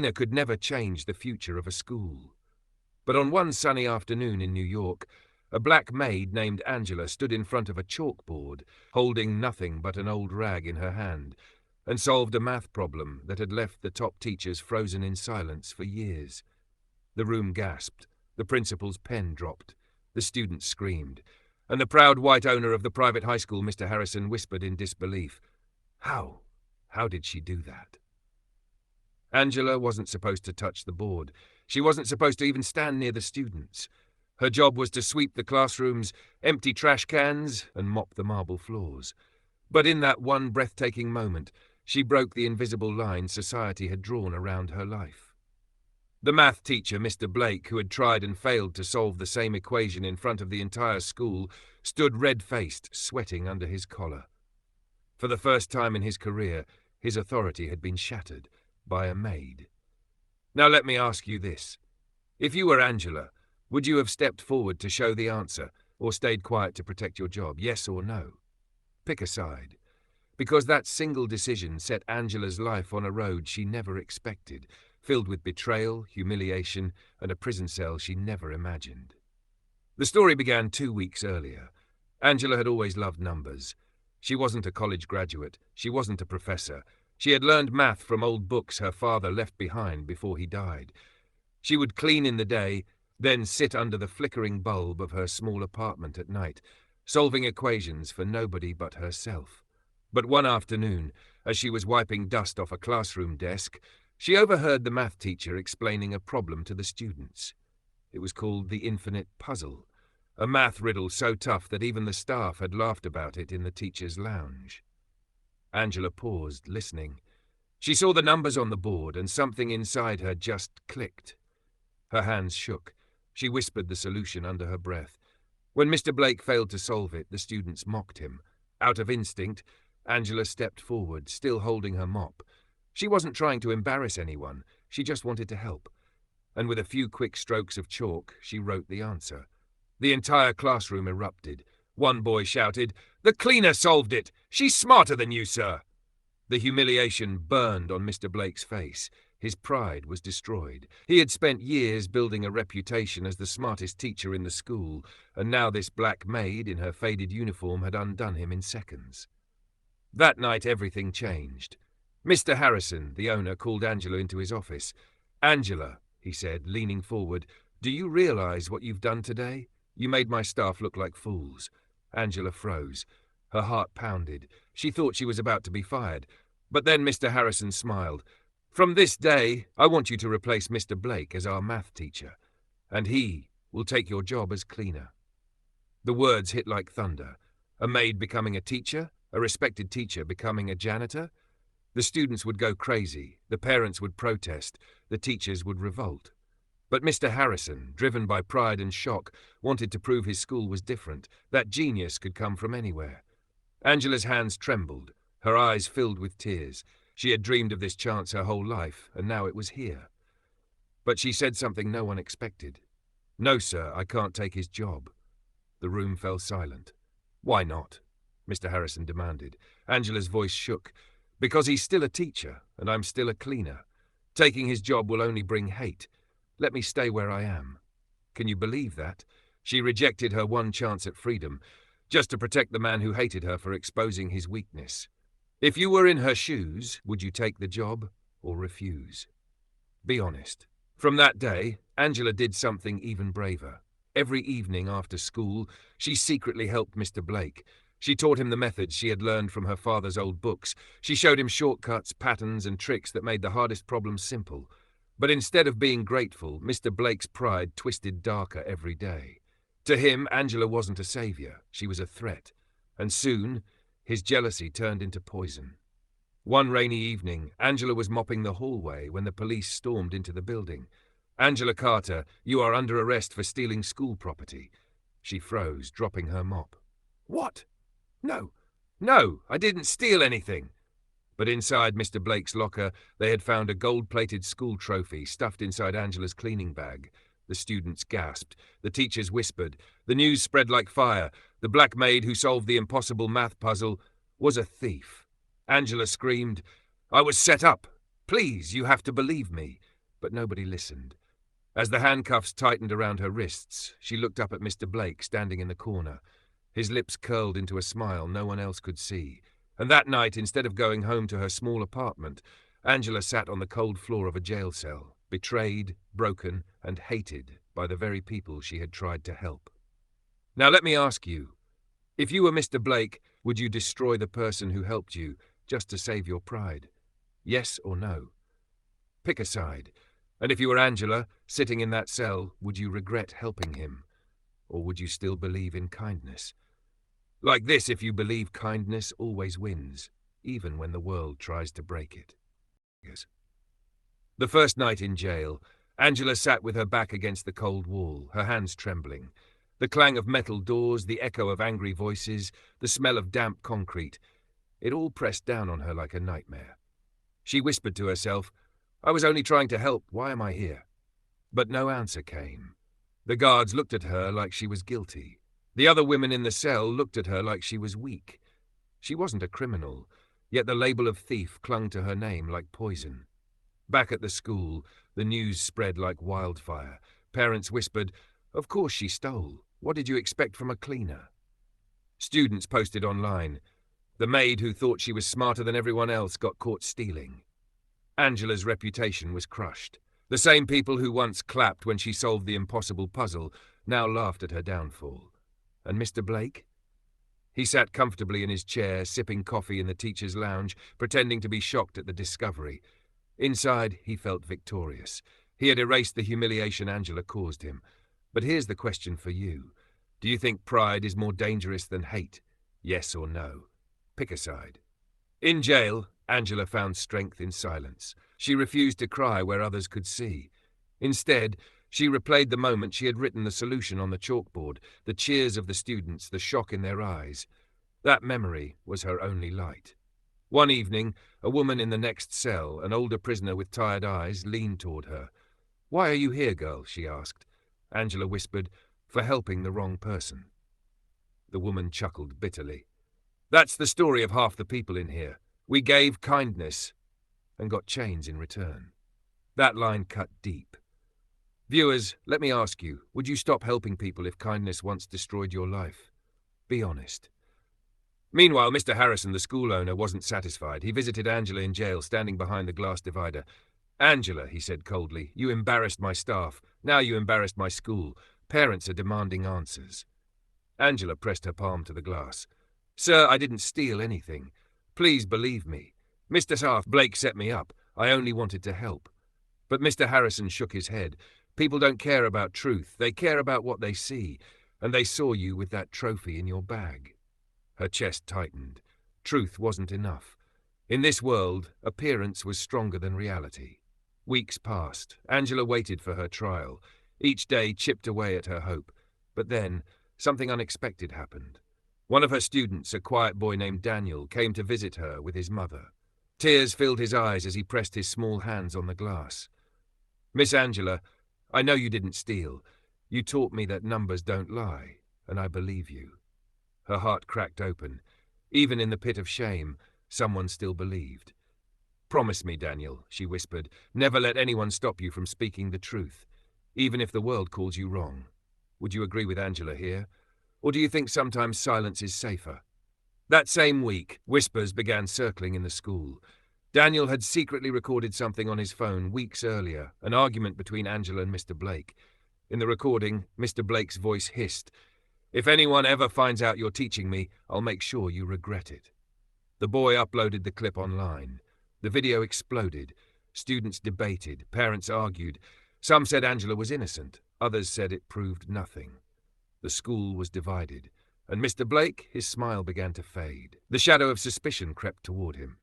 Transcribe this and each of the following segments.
Cleaner could never change the future of a school. But on one sunny afternoon in New York, a black maid named Angela stood in front of a chalkboard, holding nothing but an old rag in her hand, and solved a math problem that had left the top teachers frozen in silence for years. The room gasped, the principal's pen dropped, the students screamed, and the proud white owner of the private high school, Mr. Harrison, whispered in disbelief. How? How did she do that? Angela wasn't supposed to touch the board. She wasn't supposed to even stand near the students. Her job was to sweep the classrooms, empty trash cans, and mop the marble floors. But in that one breathtaking moment, she broke the invisible line society had drawn around her life. The math teacher, Mr. Blake, who had tried and failed to solve the same equation in front of the entire school, stood red-faced, sweating under his collar. For the first time in his career, his authority had been shattered by a maid. Now let me ask you this. If you were Angela, would you have stepped forward to show the answer, or stayed quiet to protect your job, yes or no? Pick a side. Because that single decision set Angela's life on a road she never expected, filled with betrayal, humiliation, and a prison cell she never imagined. The story began 2 weeks earlier. Angela had always loved numbers. She wasn't a college graduate. She wasn't a professor. She had learned math from old books her father left behind before he died. She would clean in the day, then sit under the flickering bulb of her small apartment at night, solving equations for nobody but herself. But one afternoon, as she was wiping dust off a classroom desk, she overheard the math teacher explaining a problem to the students. It was called the infinite puzzle, a math riddle so tough that even the staff had laughed about it in the teacher's lounge. Angela paused, listening. She saw the numbers on the board, and something inside her just clicked. Her hands shook. She whispered the solution under her breath. When Mr. Blake failed to solve it, the students mocked him. Out of instinct, Angela stepped forward, still holding her mop. She wasn't trying to embarrass anyone. She just wanted to help. And with a few quick strokes of chalk, she wrote the answer. The entire classroom erupted. One boy shouted, "The cleaner solved it! She's smarter than you, sir!" The humiliation burned on Mr. Blake's face. His pride was destroyed. He had spent years building a reputation as the smartest teacher in the school, and now this black maid in her faded uniform had undone him in seconds. That night everything changed. Mr. Harrison, the owner, called Angela into his office. "Angela," he said, leaning forward, "do you realize what you've done today? You made my staff look like fools." Angela froze. Her heart pounded. She thought she was about to be fired. But then Mr. Harrison smiled. "From this day, I want you to replace Mr. Blake as our math teacher, and he will take your job as cleaner." The words hit like thunder. A maid becoming a teacher, a respected teacher becoming a janitor. The students would go crazy, the parents would protest, the teachers would revolt. But Mr. Harrison, driven by pride and shock, wanted to prove his school was different, that genius could come from anywhere. Angela's hands trembled, her eyes filled with tears. She had dreamed of this chance her whole life, and now it was here. But she said something no one expected. "No, sir, I can't take his job." The room fell silent. "Why not?" Mr. Harrison demanded. Angela's voice shook. "Because he's still a teacher, and I'm still a cleaner. Taking his job will only bring hate. Let me stay where I am." Can you believe that? She rejected her one chance at freedom, just to protect the man who hated her for exposing his weakness. If you were in her shoes, would you take the job or refuse? Be honest. From that day, Angela did something even braver. Every evening after school, she secretly helped Mr. Blake. She taught him the methods she had learned from her father's old books. She showed him shortcuts, patterns, and tricks that made the hardest problems simple. But instead of being grateful, Mr. Blake's pride twisted darker every day. To him, Angela wasn't a savior. She was a threat. And soon, his jealousy turned into poison. One rainy evening, Angela was mopping the hallway when the police stormed into the building. "Angela Carter, you are under arrest for stealing school property." She froze, dropping her mop. "What? No, I didn't steal anything." But inside Mr. Blake's locker, they had found a gold-plated school trophy stuffed inside Angela's cleaning bag. The students gasped. The teachers whispered. The news spread like fire. The black maid who solved the impossible math puzzle was a thief. Angela screamed, "I was set up, Please, you have to believe me." But nobody listened. As the handcuffs tightened around her wrists, she looked up at Mr. Blake standing in the corner. His lips curled into a smile no one else could see. And that night, instead of going home to her small apartment, Angela sat on the cold floor of a jail cell, betrayed, broken, and hated by the very people she had tried to help. Now let me ask you, if you were Mr. Blake, would you destroy the person who helped you just to save your pride? Yes or no? Pick a side. And if you were Angela, sitting in that cell, would you regret helping him? Or would you still believe in kindness? Like this, if you believe kindness always wins, even when the world tries to break it. Yes. The first night in jail, Angela sat with her back against the cold wall, her hands trembling. The clang of metal doors, the echo of angry voices, the smell of damp concrete, it all pressed down on her like a nightmare. She whispered to herself, "I was only trying to help, why am I here?" But no answer came. The guards looked at her like she was guilty. The other women in the cell looked at her like she was weak. She wasn't a criminal, yet the label of thief clung to her name like poison. Back at the school, the news spread like wildfire. Parents whispered, "Of course she stole. What did you expect from a cleaner?" Students posted online. The maid who thought she was smarter than everyone else got caught stealing. Angela's reputation was crushed. The same people who once clapped when she solved the impossible puzzle now laughed at her downfall. And Mr. Blake? He sat comfortably in his chair, sipping coffee in the teacher's lounge, pretending to be shocked at the discovery. Inside, he felt victorious. He had erased the humiliation Angela caused him. But here's the question for you. Do you think pride is more dangerous than hate? Yes or no? Pick a side. In jail, Angela found strength in silence. She refused to cry where others could see. Instead, she replayed the moment she had written the solution on the chalkboard, the cheers of the students, the shock in their eyes. That memory was her only light. One evening, a woman in the next cell, an older prisoner with tired eyes, leaned toward her. "Why are you here, girl?" she asked. Angela whispered, "For helping the wrong person." The woman chuckled bitterly. "That's the story of half the people in here. We gave kindness and got chains in return." That line cut deep. Viewers, let me ask you, would you stop helping people if kindness once destroyed your life? Be honest. Meanwhile, Mr. Harrison, the school owner, wasn't satisfied. He visited Angela in jail, standing behind the glass divider. "Angela," he said coldly, "you embarrassed my staff. Now you embarrassed my school. Parents are demanding answers." Angela pressed her palm to the glass. "Sir, I didn't steal anything. Please believe me. Mr. Blake set me up. I only wanted to help." But Mr. Harrison shook his head. "People don't care about truth. They care about what they see. And they saw you with that trophy in your bag." Her chest tightened. Truth wasn't enough. In this world, appearance was stronger than reality. Weeks passed. Angela waited for her trial. Each day chipped away at her hope. But then, something unexpected happened. One of her students, a quiet boy named Daniel, came to visit her with his mother. Tears filled his eyes as he pressed his small hands on the glass. "Miss Angela, I know you didn't steal. You taught me that numbers don't lie, and I believe you." Her heart cracked open. Even in the pit of shame, someone still believed. "Promise me, Daniel," she whispered, "never let anyone stop you from speaking the truth, even if the world calls you wrong. Would you agree with Angela here? Or do you think sometimes silence is safer?" That same week, whispers began circling in the school. Daniel had secretly recorded something on his phone weeks earlier, an argument between Angela and Mr. Blake. In the recording, Mr. Blake's voice hissed, "If anyone ever finds out you're teaching me, I'll make sure you regret it." The boy uploaded the clip online. The video exploded. Students debated, parents argued. Some said Angela was innocent, others said it proved nothing. The school was divided, and Mr. Blake, his smile began to fade. The shadow of suspicion crept toward him.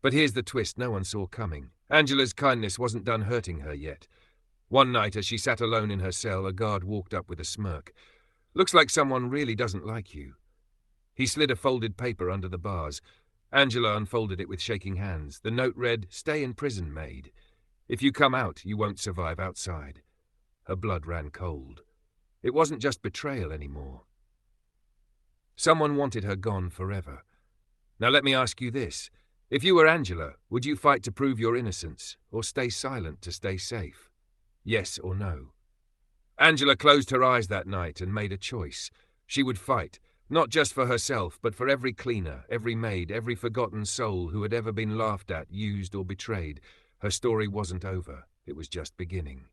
But here's the twist no one saw coming. Angela's kindness wasn't done hurting her yet. One night, as she sat alone in her cell, a guard walked up with a smirk. "Looks like someone really doesn't like you." He slid a folded paper under the bars. Angela unfolded it with shaking hands. The note read, "Stay in prison, Maid. If you come out, you won't survive outside." Her blood ran cold. It wasn't just betrayal anymore. Someone wanted her gone forever. Now let me ask you this. If you were Angela, would you fight to prove your innocence, or stay silent to stay safe? Yes or no? Angela closed her eyes that night and made a choice. She would fight, not just for herself, but for every cleaner, every maid, every forgotten soul who had ever been laughed at, used, or betrayed. Her story wasn't over. It was just beginning.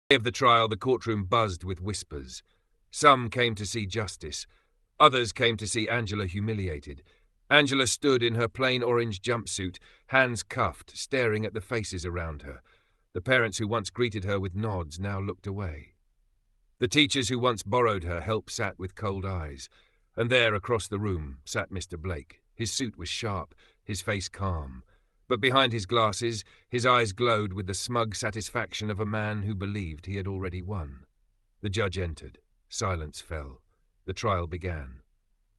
The day of the trial, the courtroom buzzed with whispers. Some came to see justice. Others came to see Angela humiliated. Angela stood in her plain orange jumpsuit, hands cuffed, staring at the faces around her. The parents who once greeted her with nods now looked away. The teachers who once borrowed her help sat with cold eyes. And there, across the room, sat Mr. Blake. His suit was sharp, his face calm. But behind his glasses, his eyes glowed with the smug satisfaction of a man who believed he had already won. The judge entered. Silence fell. The trial began.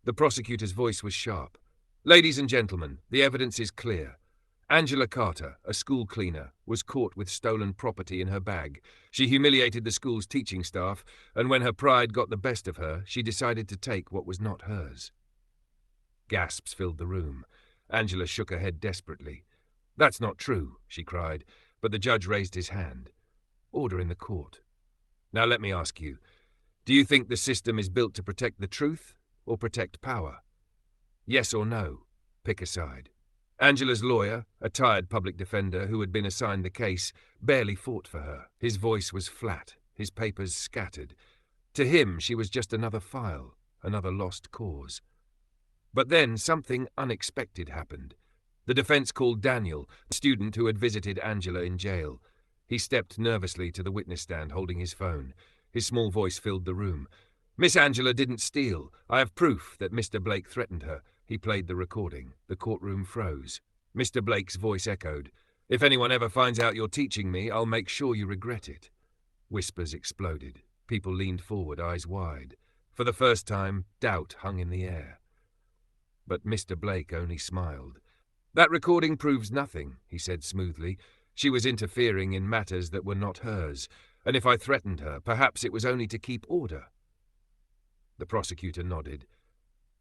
The prosecutor's voice was sharp. Ladies and gentlemen, the evidence is clear. Angela Carter, a school cleaner, was caught with stolen property in her bag. She humiliated the school's teaching staff, and when her pride got the best of her, she decided to take what was not hers. Gasps filled the room. Angela shook her head desperately. That's not true, she cried, but the judge raised his hand. Order in the court. Now let me ask you, do you think the system is built to protect the truth or protect power? Yes or no? Pick a side. Angela's lawyer, a tired public defender who had been assigned the case, barely fought for her. His voice was flat, his papers scattered. To him, she was just another file, another lost cause. But then something unexpected happened. The defense called Daniel, a student who had visited Angela in jail. He stepped nervously to the witness stand holding his phone. His small voice filled the room. Miss Angela didn't steal. I have proof that Mr. Blake threatened her. He played the recording. The courtroom froze. Mr. Blake's voice echoed. If anyone ever finds out you're teaching me, I'll make sure you regret it. Whispers exploded. People leaned forward, eyes wide. For the first time, doubt hung in the air. But Mr. Blake only smiled. That recording proves nothing, he said smoothly. She was interfering in matters that were not hers, and if I threatened her, perhaps it was only to keep order. The prosecutor nodded.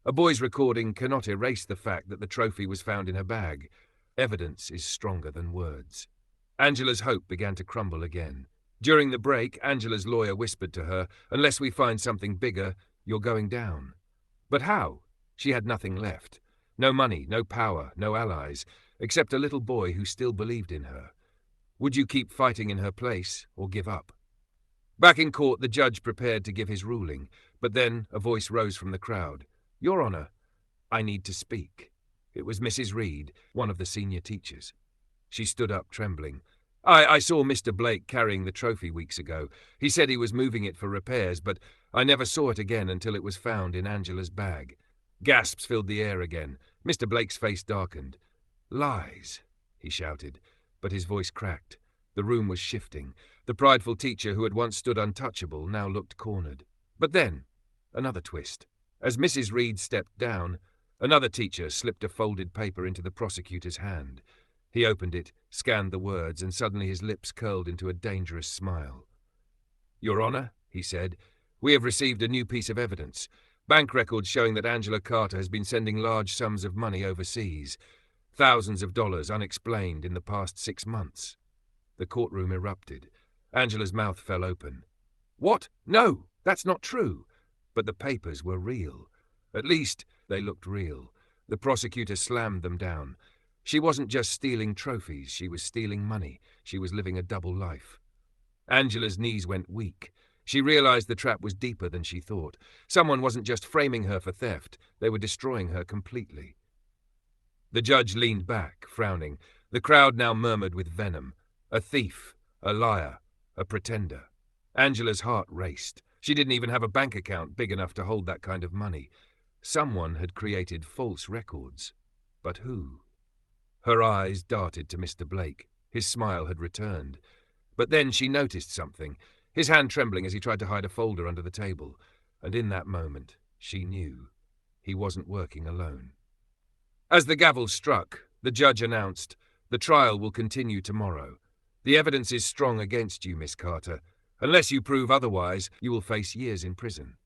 A boy's recording cannot erase the fact that the trophy was found in her bag. Evidence is stronger than words. Angela's hope began to crumble again. During the break, Angela's lawyer whispered to her, unless we find something bigger, you're going down. But how? She had nothing left. No money, no power, no allies, except a little boy who still believed in her. Would you keep fighting in her place, or give up? Back in court, the judge prepared to give his ruling, but then a voice rose from the crowd. Your Honor, I need to speak. It was Mrs. Reed, one of the senior teachers. She stood up, trembling. I saw Mr. Blake carrying the trophy weeks ago. He said he was moving it for repairs, but I never saw it again until it was found in Angela's bag. Gasps filled the air again. Mr. Blake's face darkened. Lies, he shouted, but his voice cracked. The room was shifting. The prideful teacher who had once stood untouchable now looked cornered. But then, another twist. As Mrs. Reed stepped down, another teacher slipped a folded paper into the prosecutor's hand. He opened it, scanned the words, and suddenly his lips curled into a dangerous smile. Your Honor, he said, we have received a new piece of evidence. Bank records showing that Angela Carter has been sending large sums of money overseas. Thousands of dollars unexplained in the past 6 months. The courtroom erupted. Angela's mouth fell open. What? No, that's not true. But the papers were real. At least, they looked real. The prosecutor slammed them down. She wasn't just stealing trophies, she was stealing money. She was living a double life. Angela's knees went weak. She realized the trap was deeper than she thought. Someone wasn't just framing her for theft, they were destroying her completely. The judge leaned back, frowning. The crowd now murmured with venom. A thief, a liar, a pretender. Angela's heart raced. She didn't even have a bank account big enough to hold that kind of money. Someone had created false records. But who? Her eyes darted to Mr. Blake. His smile had returned. But then she noticed something, his hand trembling as he tried to hide a folder under the table. And in that moment, she knew. He wasn't working alone. As the gavel struck, the judge announced, "The trial will continue tomorrow. The evidence is strong against you, Miss Carter. Unless you prove otherwise, you will face years in prison."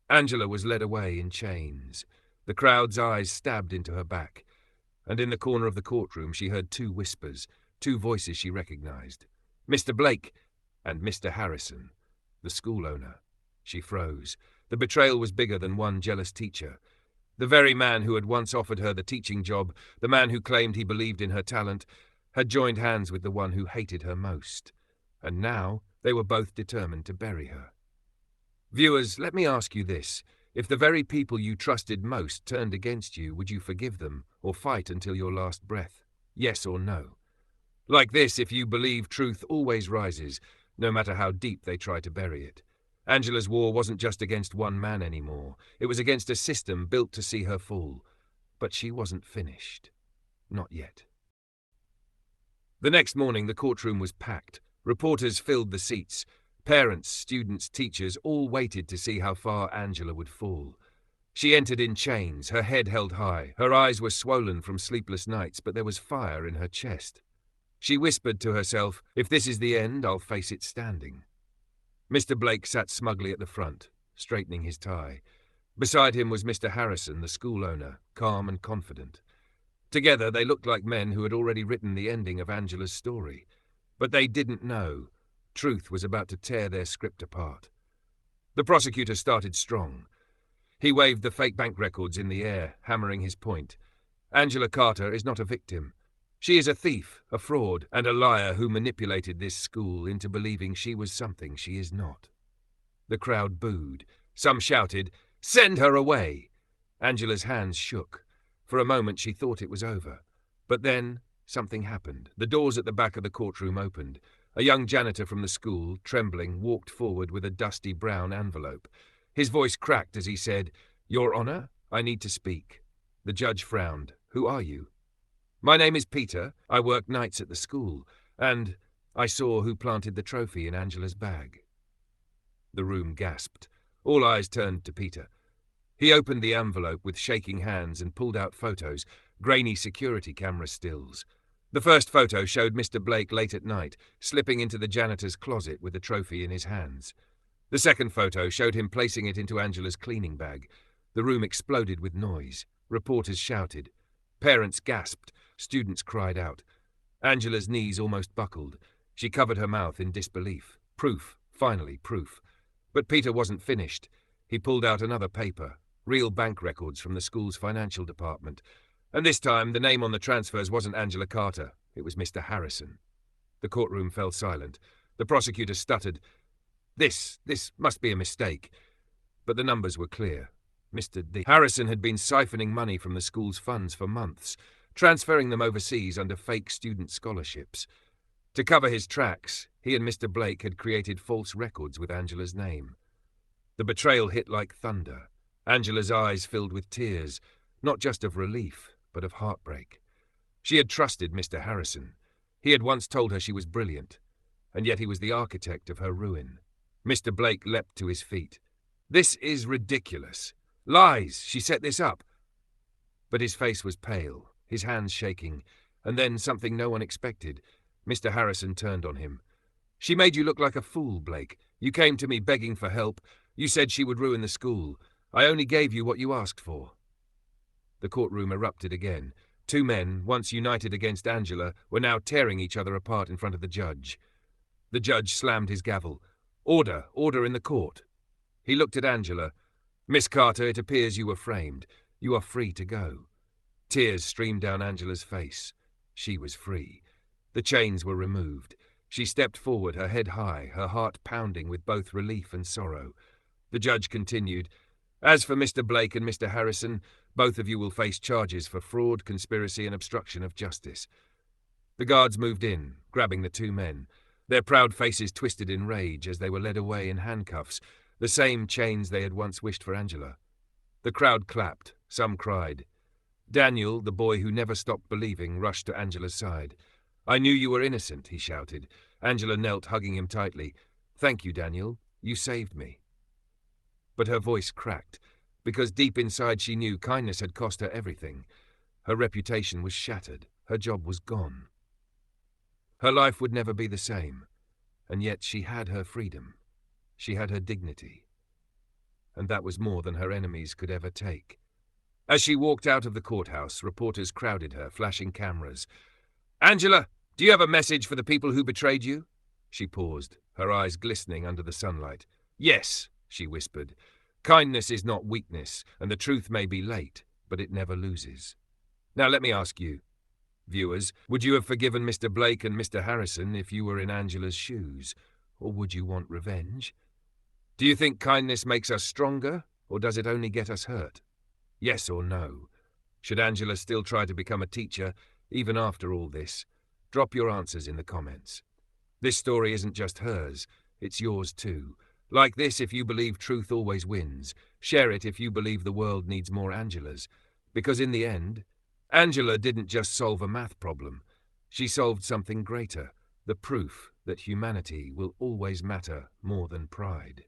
Angela was led away in chains. The crowd's eyes stabbed into her back. and in the corner of the courtroom she heard two whispers, two voices she recognized. Mr. Blake and Mr. Harrison, the school owner. She froze. The betrayal was bigger than one jealous teacher. The very man who had once offered her the teaching job, the man who claimed he believed in her talent, had joined hands with the one who hated her most. And now they were both determined to bury her. Viewers, let me ask you this. If the very people you trusted most turned against you, would you forgive them or fight until your last breath? Yes or no? Like this, if you believe truth always rises, no matter how deep they try to bury it. Angela's war wasn't just against one man anymore. It was against a system built to see her fall. But she wasn't finished. Not yet. The next morning, the courtroom was packed. Reporters filled the seats. Parents, students, teachers all waited to see how far Angela would fall. She entered in chains, her head held high. Her eyes were swollen from sleepless nights, but there was fire in her chest. She whispered to herself, "If this is the end, I'll face it standing." Mr. Blake sat smugly at the front, straightening his tie. Beside him was Mr. Harrison, the school owner, calm and confident. Together they looked like men who had already written the ending of Angela's story. But they didn't know. Truth was about to tear their script apart. The prosecutor started strong. He waved the fake bank records in the air, hammering his point. Angela Carter is not a victim. She is a thief, a fraud, and a liar who manipulated this school into believing she was something she is not. The crowd booed. Some shouted, "Send her away!" Angela's hands shook. For a moment she thought it was over. But then something happened. The doors at the back of the courtroom opened. A young janitor from the school, trembling, walked forward with a dusty brown envelope. His voice cracked as he said, "Your Honor, I need to speak." The judge frowned. "Who are you?" "My name is Peter. I work nights at the school. And I saw who planted the trophy in Angela's bag." The room gasped. All eyes turned to Peter. He opened the envelope with shaking hands and pulled out photos, grainy security camera stills. The first photo showed Mr. Blake late at night, slipping into the janitor's closet with the trophy in his hands. The second photo showed him placing it into Angela's cleaning bag. The room exploded with noise. Reporters shouted. Parents gasped. Students cried out. Angela's knees almost buckled. She covered her mouth in disbelief. Proof, finally proof. But Peter wasn't finished. He pulled out another paper, real bank records from the school's financial department. And this time, the name on the transfers wasn't Angela Carter. It was Mr. Harrison. The courtroom fell silent. The prosecutor stuttered. This must be a mistake. But the numbers were clear. Mr. Harrison had been siphoning money from the school's funds for months, transferring them overseas under fake student scholarships. To cover his tracks, he and Mr. Blake had created false records with Angela's name. The betrayal hit like thunder. Angela's eyes filled with tears, not just of relief, but of heartbreak. She had trusted Mr. Harrison. He had once told her she was brilliant, and yet he was the architect of her ruin. Mr. Blake leapt to his feet. "This is ridiculous. Lies! She set this up." But his face was pale, his hands shaking, and then something no one expected. Mr. Harrison turned on him. "She made you look like a fool, Blake. You came to me begging for help. You said she would ruin the school. I only gave you what you asked for." The courtroom erupted again. Two men, once united against Angela, were now tearing each other apart in front of the judge. The judge slammed his gavel. "Order, order in the court." He looked at Angela. "Miss Carter, it appears you were framed. You are free to go." Tears streamed down Angela's face. She was free. The chains were removed. She stepped forward, her head high, her heart pounding with both relief and sorrow. The judge continued, "As for Mr. Blake and Mr. Harrison, both of you will face charges for fraud, conspiracy, and obstruction of justice." The guards moved in, grabbing the two men. Their proud faces twisted in rage as they were led away in handcuffs, the same chains they had once wished for Angela. The crowd clapped. Some cried. Daniel, the boy who never stopped believing, rushed to Angela's side. "I knew you were innocent," he shouted. Angela knelt, hugging him tightly. "Thank you, Daniel. You saved me." But her voice cracked, because deep inside she knew kindness had cost her everything. Her reputation was shattered. Her job was gone. Her life would never be the same, and yet she had her freedom. She had her dignity. And that was more than her enemies could ever take. As she walked out of the courthouse, reporters crowded her, flashing cameras. "Angela, do you have a message for the people who betrayed you?" She paused, her eyes glistening under the sunlight. "Yes," she whispered. "Kindness is not weakness, and the truth may be late, but it never loses. Now let me ask you, viewers, would you have forgiven Mr. Blake and Mr. Harrison if you were in Angela's shoes? Or would you want revenge? Do you think kindness makes us stronger, or does it only get us hurt? Yes or no? Should Angela still try to become a teacher, even after all this? Drop your answers in the comments. This story isn't just hers, it's yours too. Like this if you believe truth always wins. Share it if you believe the world needs more Angelas. Because in the end, Angela didn't just solve a math problem. She solved something greater, the proof that humanity will always matter more than pride.